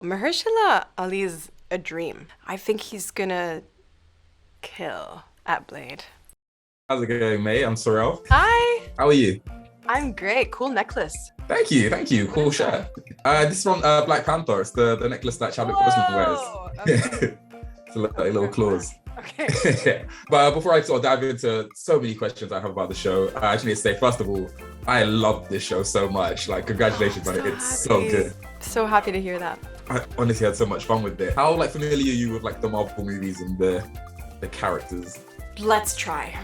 Mahershala Ali's a dream. I think he's gonna kill at Blade. How's it going, mate? I'm Sorrel. Hi, How are you? I'm great. Cool necklace. Thank you. Cool shirt. This is from Black Panther. It's the necklace that Chadwick Boseman wears. Whoa! Okay. It's a little claws. Okay. But before I sort of dive into so many questions I have about the show, I just need to say, first of all, I love this show so much. Like, congratulations on it. It's so good. So happy to hear that. I honestly had so much fun with it. How familiar are you with the Marvel movies and the characters? Let's try.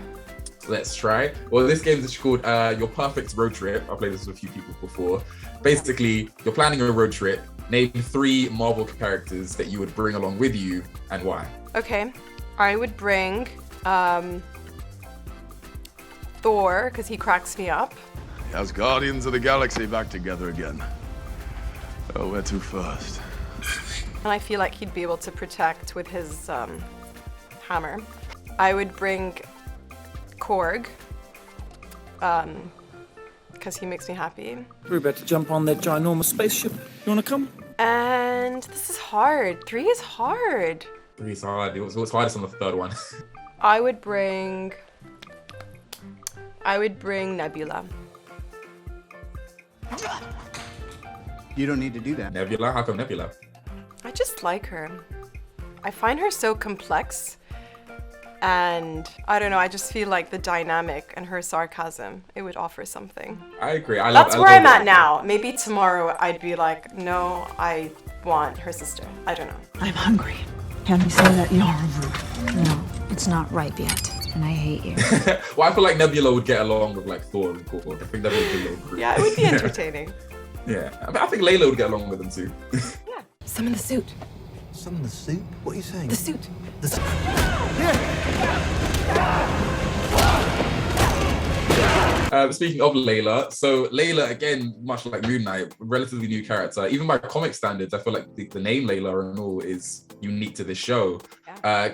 Let's try. Well, this game is called Your Perfect Road Trip. I've played this with a few people before. Basically, you're planning a road trip. Name 3 Marvel characters that you would bring along with you and why. Okay. I would bring Thor, because he cracks me up. As Guardians of the Galaxy back together again. Oh, where to first? And I feel like he'd be able to protect with his hammer. I would bring Korg, because he makes me happy. We're about to jump on that ginormous spaceship. You want to come? And this is hard. 3 is hard. 3 is hard. It was hardest on the third one. I would bring Nebula. You don't need to do that. Nebula? How come Nebula? I just like her. I find her so complex. And I don't know, I just feel like the dynamic and her sarcasm, it would offer something. I agree. That's where I'm at now. Maybe tomorrow I'd be like, no, I want her sister. I don't know. I'm hungry. Can we say that you're rude? No, it's not ripe yet, and I hate you. Well, I feel like Nebula would get along with Thor and Korg. I think that would be a little group. Yeah, it would be entertaining. Yeah, I think Layla would get along with them too. Yeah. Summon the suit. Summon the suit? What are you saying? The suit. The suit. Speaking of Layla, so Layla, again, much like Moon Knight, relatively new character. Even by comic standards, I feel like the name Layla and all is unique to this show. How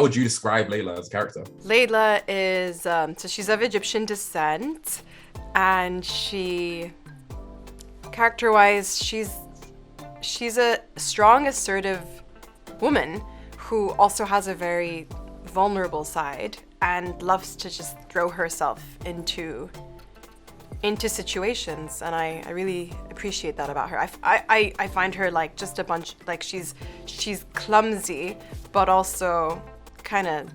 would you describe Layla as a character? Layla is, so she's of Egyptian descent, and character-wise, she's a strong, assertive woman who also has a very vulnerable side and loves to just throw herself into situations, and I really appreciate that about her. I find her just a bunch, she's clumsy, but also kind of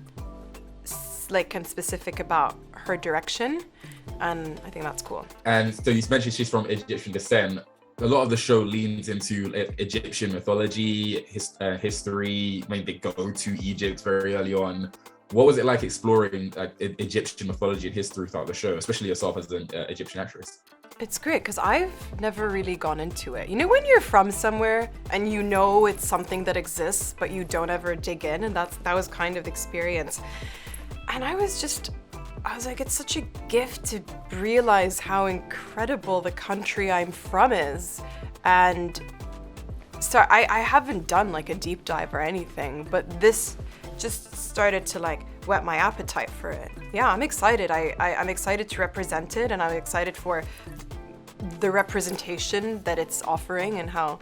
and specific about her direction, and I think that's cool. And so you mentioned she's from Egyptian descent. A lot of the show leans into Egyptian mythology, history. I mean, they go to Egypt very early on. What was it like exploring Egyptian mythology and history throughout the show, especially yourself as an Egyptian actress? It's great because I've never really gone into it. You know when you're from somewhere and you know it's something that exists, but you don't ever dig in, and that was kind of the experience. And I was like, it's such a gift to realize how incredible the country I'm from is. And so I haven't done a deep dive or anything, but this just started to whet my appetite for it. Yeah, I'm excited. I'm excited to represent it, and I'm excited for the representation that it's offering and how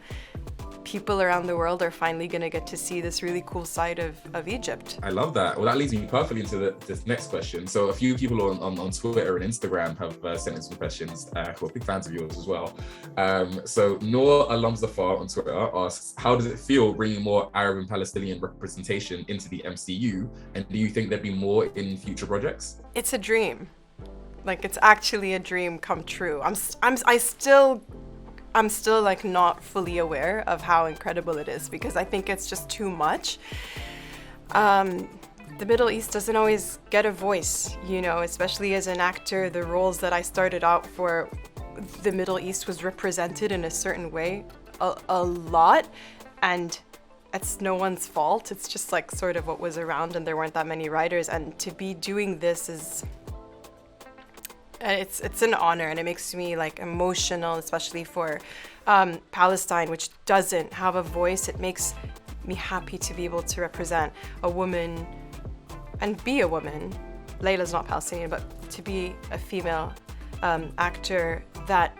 people around the world are finally going to get to see this really cool side of Egypt. I love that. Well, that leads me perfectly into this next question. So a few people on Twitter and Instagram have sent in some questions who are big fans of yours as well. So Noor Alamzafar on Twitter asks, how does it feel bringing more Arab and Palestinian representation into the MCU? And do you think there'd be more in future projects? It's a dream. It's actually a dream come true. I'm still not fully aware of how incredible it is, because I think it's just too much. The Middle East doesn't always get a voice, especially as an actor. The roles that I started out for, the Middle East was represented in a certain way a lot, and it's no one's fault. It's just sort of what was around, and there weren't that many writers, and to be doing this is it's an honor, and it makes me emotional, especially for Palestine, which doesn't have a voice. It makes me happy to be able to represent a woman and be a woman. Layla's not Palestinian, but to be a female actor that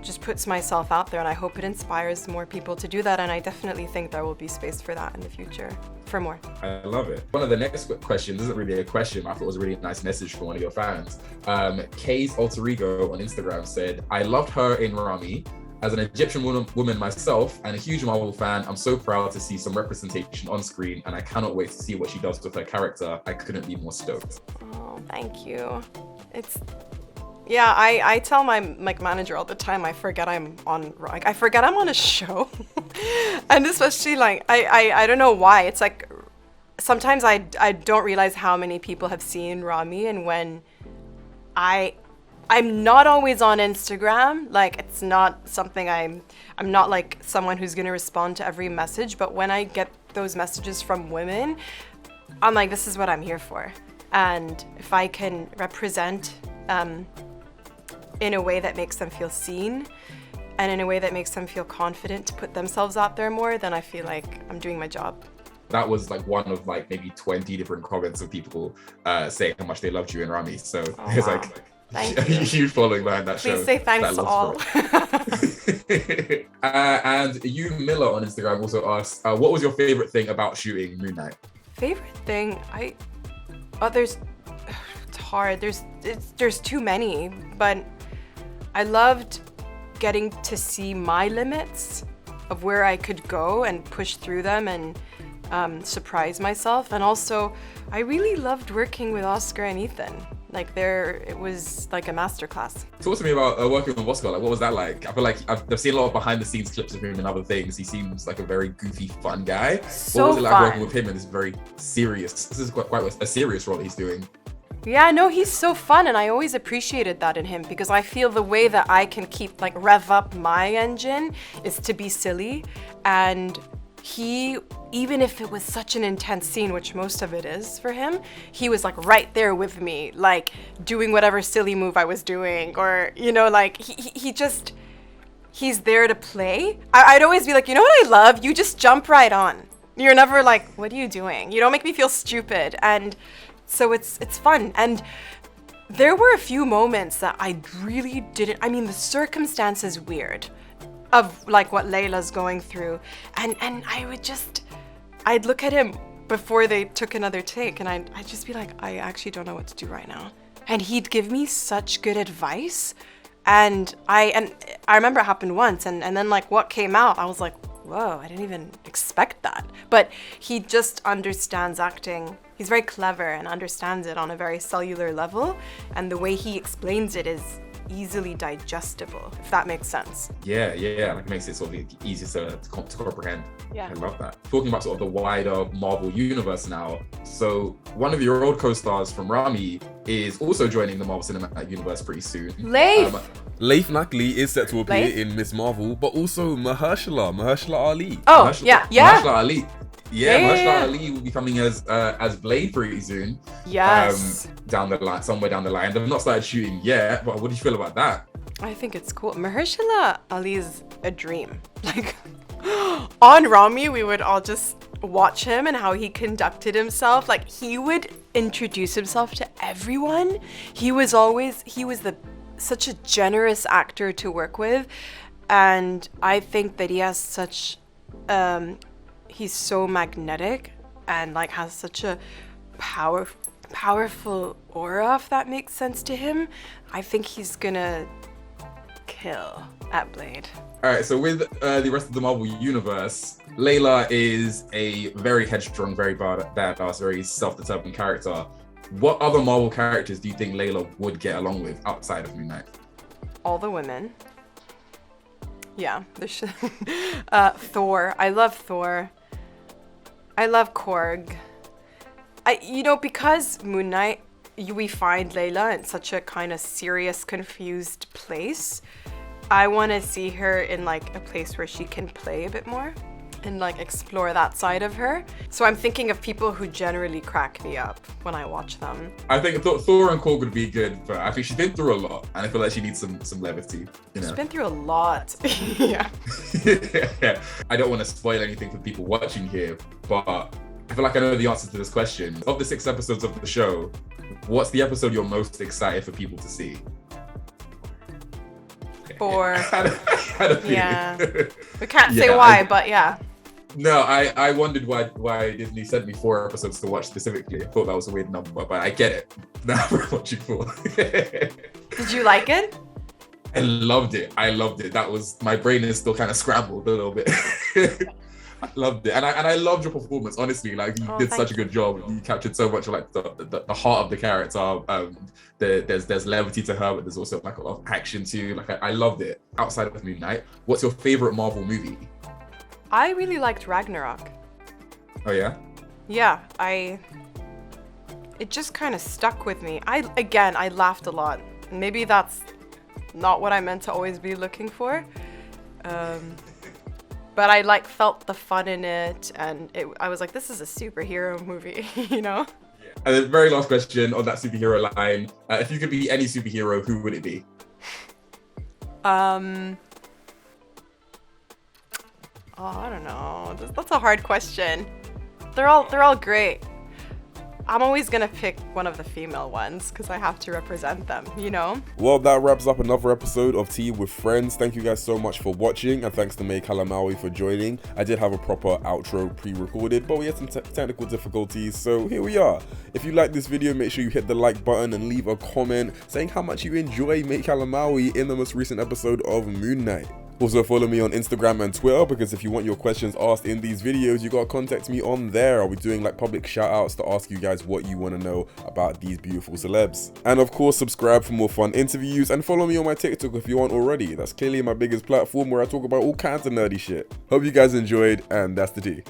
just puts myself out there, and I hope it inspires more people to do that. And I definitely think there will be space for that in the future, for more. I love it. One of the next questions isn't really a question. I thought it was a really nice message from one of your fans. Kay's alter ego on Instagram said, "I loved her in Ramy. As an Egyptian woman myself and a huge Marvel fan, I'm so proud to see some representation on screen, and I cannot wait to see what she does with her character. I couldn't be more stoked." Oh, thank you. Yeah, I tell my manager all the time, I forget I'm on a show. And especially like, I don't know why. It's like, sometimes I don't realize how many people have seen Ramy, and when I'm not always on Instagram, like it's not something I'm not like someone who's gonna respond to every message, but when I get those messages from women, I'm like, this is what I'm here for. And if I can represent in a way that makes them feel seen and in a way that makes them feel confident to put themselves out there more, then I feel like I'm doing my job. That was like one of like maybe 20 different comments of people saying how much they loved you in Ramy. So it's wow. like Thank a you. huge following behind that show. Please say thanks to all. And you, Miller, on Instagram also asked, what was your favorite thing about shooting Moon Knight? Favorite thing, it's hard. There's too many, but I loved getting to see my limits of where I could go and push through them and surprise myself. And also, I really loved working with Oscar and Ethan. Like it was like a masterclass. Talk to me about working with Oscar. Like, what was that like? I feel like I've seen a lot of behind the scenes clips of him and other things. He seems like a very goofy, fun guy. So what was it like fun. working with him in this very serious? This is quite a serious role that he's doing. Yeah, no, he's so fun, and I always appreciated that in him, because I feel the way that I can rev up my engine is to be silly. And he, even if it was such an intense scene, which most of it is for him, he was like right there with me, like doing whatever silly move I was doing, or, you know, like he's there to play. I'd always be like, you know what I love? You just jump right on. You're never like, what are you doing? You don't make me feel stupid. And so it's fun. And there were a few moments that I really didn't, I mean, the circumstance is weird of like what Layla's going through. And I'd look at him before they took another take, and I'd just be like, I actually don't know what to do right now. And he'd give me such good advice. And I remember it happened once, and then like what came out, I was like, whoa, I didn't even expect that. But he just understands acting. He's very clever and understands it on a very cellular level. And the way he explains it is easily digestible, if that makes sense. Yeah, like it makes it sort of easier to comprehend. Yeah. I love that. Talking about sort of the wider Marvel universe now. So one of your old co-stars from Ramy is also joining the Marvel Cinematic Universe pretty soon. Leif! Leif Nackley is set to appear Leif? in Miss Marvel, but also Mahershala Ali. Oh, Mahershala Ali. Yeah. Mahershala Ali will be coming as Blade pretty soon. Yes. Down the line, somewhere down the line. They've not started shooting yet, but what do you feel about that? I think it's cool. Mahershala Ali is a dream. Like, on Ramy, we would all just watch him and how he conducted himself. Like, he would introduce himself to everyone. He was such a generous actor to work with. And I think that he has such, he's so magnetic and like has such a powerful aura, if that makes sense to him. I think he's gonna kill at Blade. All right, so with the rest of the Marvel universe, Layla is a very headstrong, very badass, very self-determined character. What other Marvel characters do you think Layla would get along with outside of Moon Knight? All the women. Yeah, Thor. I love Thor. I love Korg. Because Moon Knight, we find Layla in such a kind of serious, confused place. I want to see her in like a place where she can play a bit more and like explore that side of her. So I'm thinking of people who generally crack me up when I watch them. I think Thor and Korg would be good, but I think she's been through a lot, and I feel like she needs some levity. You know? She's been through a lot. Yeah. Yeah. I don't want to spoil anything for people watching here, but I feel like I know the answer to this question. Of the 6 episodes of the show, what's the episode you're most excited for people to see? for. Had a feeling. Yeah. We can't say Yeah, why, but yeah. No, I wondered why Disney sent me 4 episodes to watch specifically. I thought that was a weird number, but I get it. Now we're watching 4. Did you like it? I loved it. That was, my brain is still kind of scrambled a little bit. I loved it, and I loved your performance. Honestly, like you did such a good job. You captured so much of like the heart of the character. There's levity to her, but there's also like a lot of action too. Like I loved it. Outside of Moon Knight, what's your favorite Marvel movie? I really liked Ragnarok. Oh yeah. Yeah, it just kind of stuck with me. I laughed a lot. Maybe that's not what I meant to always be looking for. But I like felt the fun in it, and I was like, this is a superhero movie, you know? And the very last question on that superhero line, if you could be any superhero, who would it be? Oh, I don't know. That's a hard question. They're all great. I'm always gonna pick one of the female ones because I have to represent them, you know? Well, that wraps up another episode of Tea with Friends. Thank you guys so much for watching, and thanks to Calamawy for joining. I did have a proper outro pre-recorded, but we had some technical difficulties, so here we are. If you like this video, make sure you hit the like button and leave a comment saying how much you enjoy Calamawy in the most recent episode of Moon Knight. Also follow me on Instagram and Twitter, because if you want your questions asked in these videos, you gotta contact me on there. I'll be doing like public shout outs to ask you guys what you want to know about these beautiful celebs. And of course, subscribe for more fun interviews, and follow me on my TikTok if you aren't already. That's clearly my biggest platform where I talk about all kinds of nerdy shit. Hope you guys enjoyed, and that's the tea.